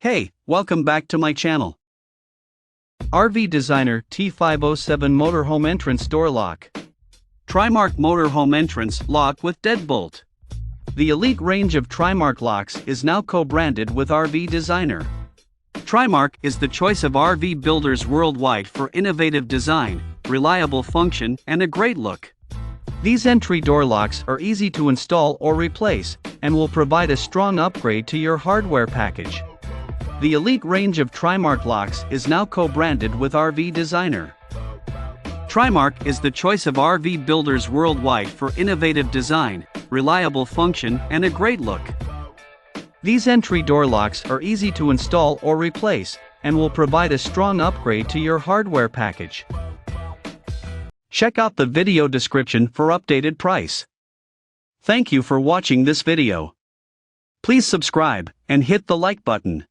Hey, welcome back to my channel. RV Designer T507 Motorhome Entrance Door Lock. Trimark Motorhome Entrance Lock with Deadbolt. The elite range of Trimark locks is now co-branded with RV Designer. Trimark is the choice of RV builders worldwide for innovative design, reliable function, and a great look. These entry door locks are easy to install or replace, and will provide a strong upgrade to your hardware package. The elite range of Trimark locks is now co-branded with RV Designer. Trimark is the choice of RV builders worldwide for innovative design, reliable function, and a great look. These entry door locks are easy to install or replace, and will provide a strong upgrade to your hardware package. Check out the video description for updated price. Thank you for watching this video. Please subscribe and hit the like button.